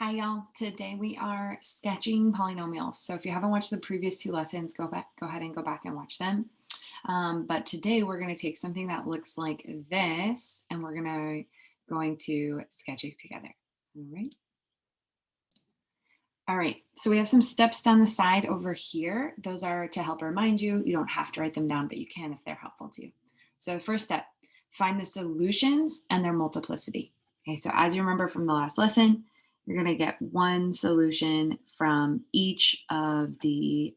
Hi, y'all. Today we are sketching polynomials. So if you haven't watched the previous two lessons, go ahead and go back and watch them. But today we're going to take something that looks like this, and we're going to sketch it together. All right. All right. So we have some steps down the side over here. Those are to help remind you. You don't have to write them down, but you can if they're helpful to you. So first step, find the solutions and their multiplicity. Okay. So as you remember from the last lesson, you're going to get one solution from each of the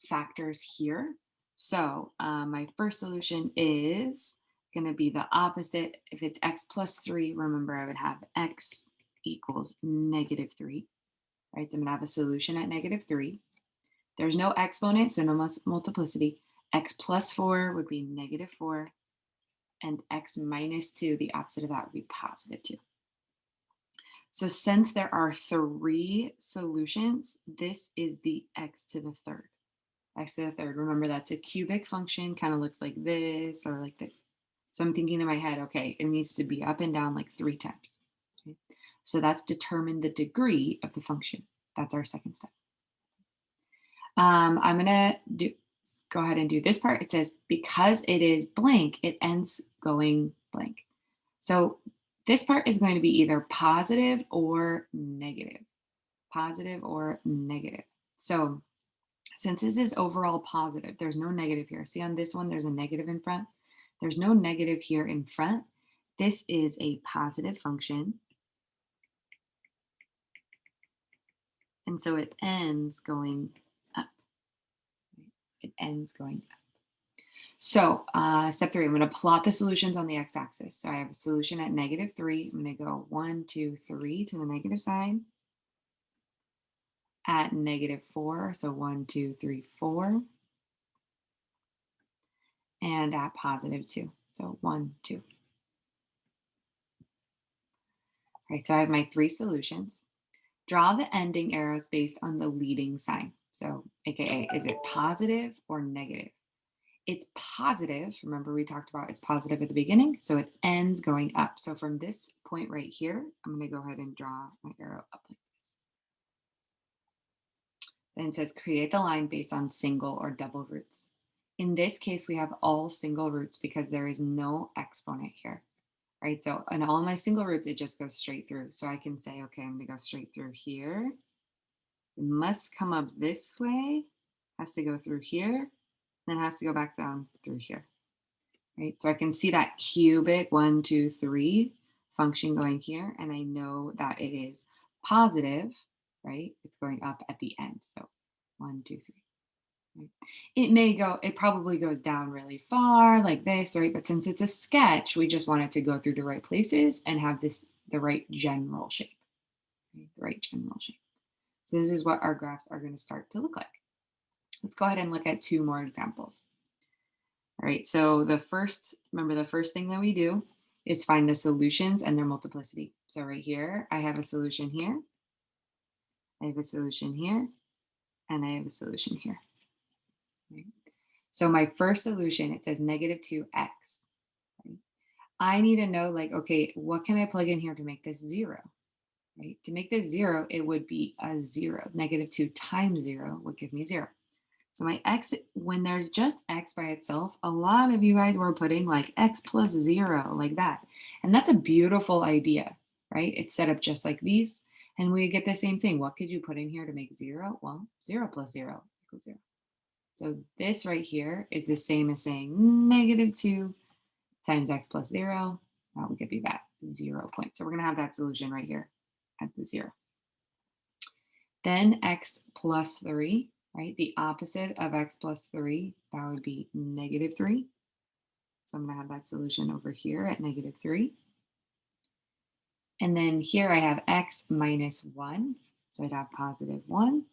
factors here. So my first solution is going to be the opposite. If it's x plus 3, remember I would have x equals -3, right? So I'm going to have a solution at -3. There's no exponent, so no multiplicity. X plus 4 would be -4, and x minus 2, the opposite of that would be +2. So since there are 3 solutions, this is the x to the third. X to the third, remember that's a cubic function, kind of looks like this or like this. So I'm thinking in my head, okay, it needs to be up and down like 3 times. Okay? So that's determine the degree of the function. That's our second step. I'm gonna go ahead and do this part. It says, because it is blank, it ends going blank. So this part is going to be either positive or negative. Positive or negative. So since this is overall positive, there's no negative here. See on this one, there's a negative in front. There's no negative here in front. This is a positive function. And so it ends going up. It ends going up. So step 3, I'm going to plot the solutions on the x-axis. So I have a solution at -3. I'm going to go 1, 2, 3 to the negative side. At -4, so 1, 2, 3, 4. And at +2, so 1, 2. All right, so I have my 3 solutions. Draw the ending arrows based on the leading sign. So AKA, is it positive or negative? It's positive. Remember we talked about it's positive at the beginning, so it ends going up. So from this point right here, I'm going to go ahead and draw my arrow up like this. Then it says create the line based on single or double roots. In this case, we have all single roots because there is no exponent here, right? So in all my single roots, it just goes straight through. So I can say, okay, I'm going to go straight through here. It must come up this way, has to go through here, then has to go back down through here, right? So I can see that cubic 1, 2, 3 function going here, and I know that it is positive, right? It's going up at the end. So 1, 2, 3. Right? It probably goes down really far like this, right? But since it's a sketch, we just want it to go through the right places and have the right general shape, right? The right general shape. So this is what our graphs are going to start to look like. Let's go ahead and look at 2 more examples. All right, so remember the first thing that we do is find the solutions and their multiplicity. So right here, I have a solution here, I have a solution here, and I have a solution here. Right? So my first solution, it says -2x. Right? I need to know, like, okay, what can I plug in here to make this 0? Right? To make this 0, it would be a 0. -2 times 0 would give me 0. So my x, when there's just x by itself, a lot of you guys were putting like x plus 0 like that. And that's a beautiful idea, right? It's set up just like these. And we get the same thing. What could you put in here to make 0? Well, 0 plus 0 equals 0. So this right here is the same as saying -2 times x plus 0. That will give you that 0 point. So we're going to have that solution right here at the 0. Then x plus 3. Right? The opposite of x plus 3, that would be -3. So I'm going to have that solution over here at -3. And then here I have x minus 1. So I'd have +1.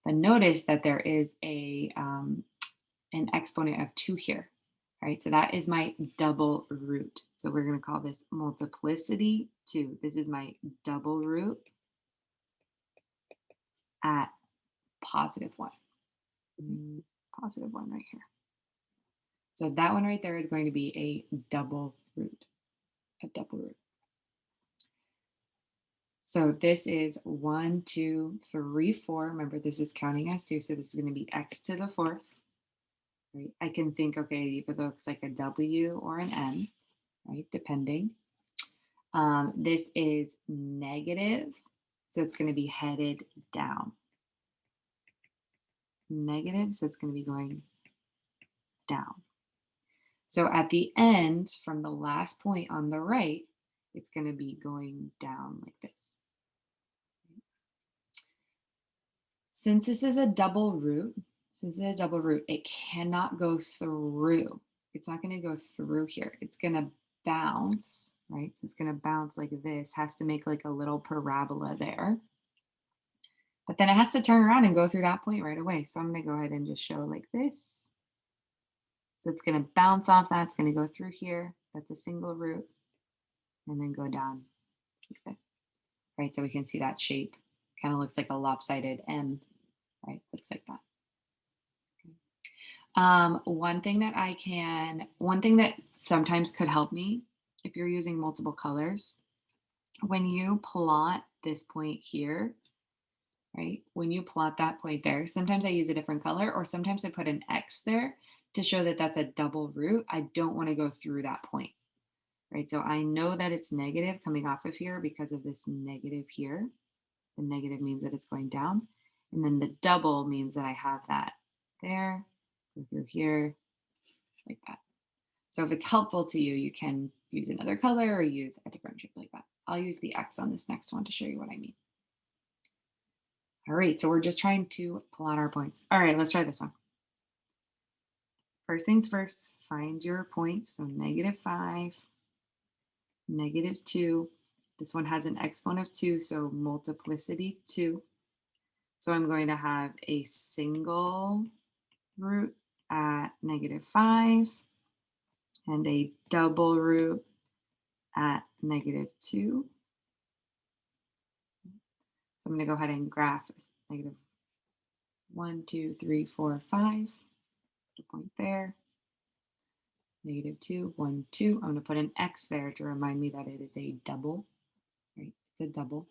But notice that there is an exponent of 2 here. Right? So that is my double root. So we're going to call this multiplicity 2. This is my double root at +1. +1 right here. So that one right there is going to be a double root, So this is 1, 2, 3, 4. Remember, this is counting as 2, so this is going to be x to the fourth. Right? I can think, okay, either looks like a W or an N, right? Depending. This is negative, so it's going to be headed down. Negative, so it's going to be going down. So at the end, from the last point on the right, it's going to be going down like this. Since this is a double root, it cannot go through. It's not going to go through here. It's going to bounce, right? So it's going to bounce like this, has to make like a little parabola there. But then it has to turn around and go through that point right away. So I'm going to go ahead and just show like this. So it's going to bounce off that. It's going to go through here. That's a single root. And then go down. Right, so we can see that shape. Kind of looks like a lopsided M, right? Looks like that. One thing that sometimes could help me if you're using multiple colors, when you plot this point here, right? When you plot that point there, sometimes I use a different color or sometimes I put an X there to show that that's a double root. I don't want to go through that point, right? So I know that it's negative coming off of here because of this negative here. The negative means that it's going down. And then the double means that I have that there, go through here, like that. So if it's helpful to you, you can use another color or use a different shape like that. I'll use the X on this next one to show you what I mean. All right, so we're just trying to pull out our points. All right, let's try this one. First things first, find your points. So -5, -2. This one has an exponent of 2, so multiplicity 2. So I'm going to have a single root at -5 and a double root at -2. So I'm going to go ahead and graph -1, 2, 3, 4, 5. Put a point there. -2, 1, 2. I'm going to put an X there to remind me that it is a double. Right? It's a double.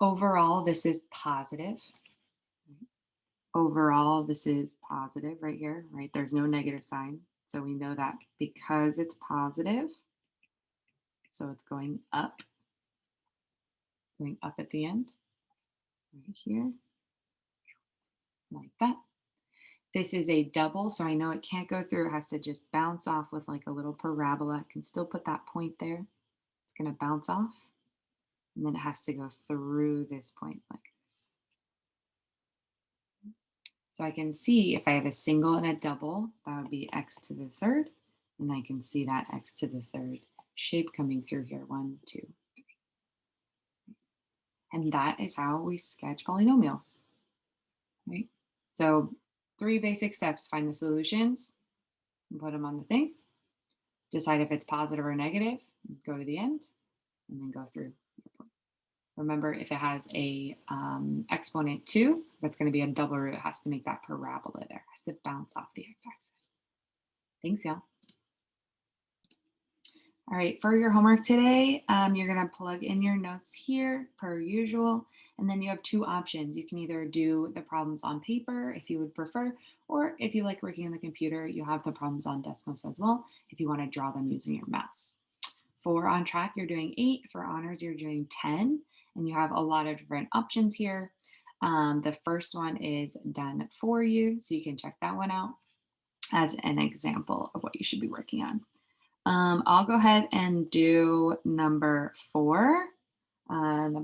Overall, this is positive. Overall, this is positive right here, right? There's no negative sign. So we know that because it's positive, so it's going up at the end, right here, like that. This is a double, so I know it can't go through. It has to just bounce off with like a little parabola. I can still put that point there. It's going to bounce off, and then it has to go through this point like this. So I can see if I have a single and a double, that would be x to the third, and I can see that x to the third shape coming through here. 1, 2, 3. And that is how we sketch polynomials, right? So 3 basic steps: find the solutions and put them on the thing, decide if it's positive or negative, go to the end, and then go through. Remember, if it has a exponent 2, that's going to be a double root. It has to make that parabola there. It has to bounce off the x-axis. Thanks, y'all. All right, for your homework today, you're going to plug in your notes here per usual, and then you have 2 options. You can either do the problems on paper if you would prefer, or if you like working on the computer, you have the problems on Desmos as well if you want to draw them using your mouse. For on track, you're doing 8. For honors, you're doing 10, and you have a lot of different options here. The first one is done for you, so you can check that one out as an example of what you should be working on. I'll go ahead and do number 4, and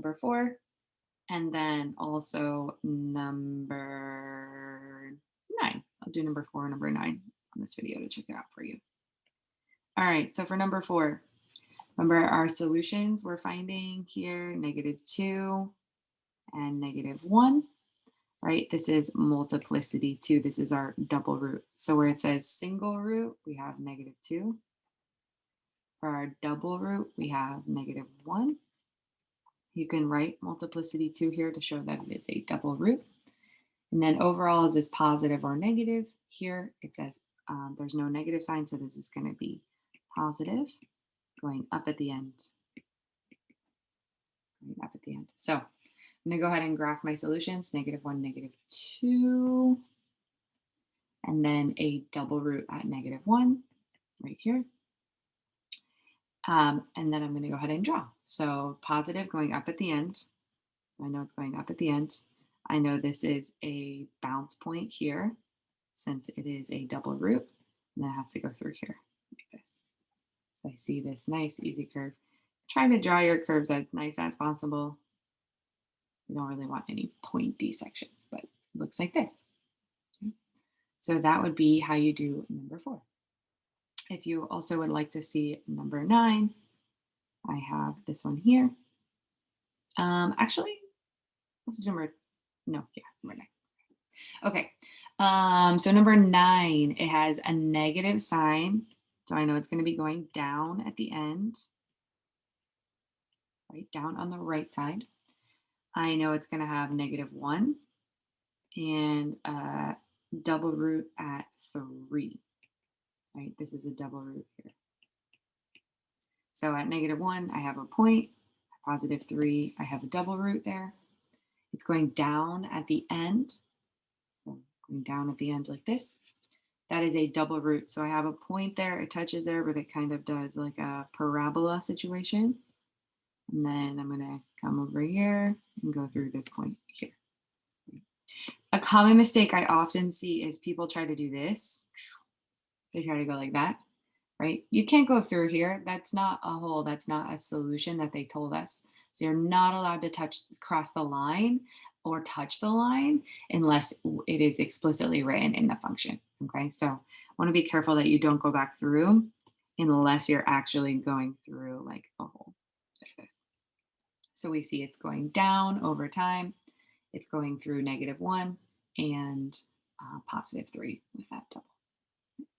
then also number 9. I'll do number 4 and number 9 on this video to check it out for you. All right, so for number 4, remember our solutions we're finding here, -2 and -1, right? This is multiplicity 2. This is our double root. So where it says single root, we have -2. For our double root, we have -1. You can write multiplicity 2 here to show that it is a double root. And then overall, is this positive or negative? Here it says there's no negative sign, so this is going to be positive, going up at the end. end. So I'm going to go ahead and graph my solutions, -1, -2, and then a double root at -1 right here. And then I'm going to go ahead and draw. So positive going up at the end. So I know it's going up at the end. I know this is a bounce point here since it is a double root, and then it has to go through here like this. So I see this nice easy curve. Try to draw your curves as nice as possible. You don't really want any pointy sections, but it looks like this. Okay. So that would be how you do number 4. If you also would like to see number 9, I have this one here. Actually, let's do number 9. Okay. So number 9, it has a negative sign. So I know it's going to be going down at the end, right down on the right side. I know it's going to have -1 and a double root at 3, right? This is a double root here. So at -1, I have a point. At +3, I have a double root there. It's going down at the end. So going down at the end like this. That is a double root. So I have a point there, it touches there, but it kind of does like a parabola situation. And then I'm going to come over here and go through this point here. A common mistake I often see is people try to do this. They try to go like that, right? You can't go through here. That's not a hole. That's not a solution that they told us. So you're not allowed to cross the line or touch the line unless it is explicitly written in the function, okay? So I want to be careful that you don't go back through unless you're actually going through like a hole like this. So we see it's going down over time. It's going through -1 and +3 with that double.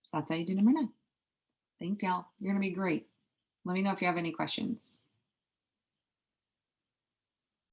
So that's how you do number 9. Thanks, y'all. You're going to be great. Let me know if you have any questions.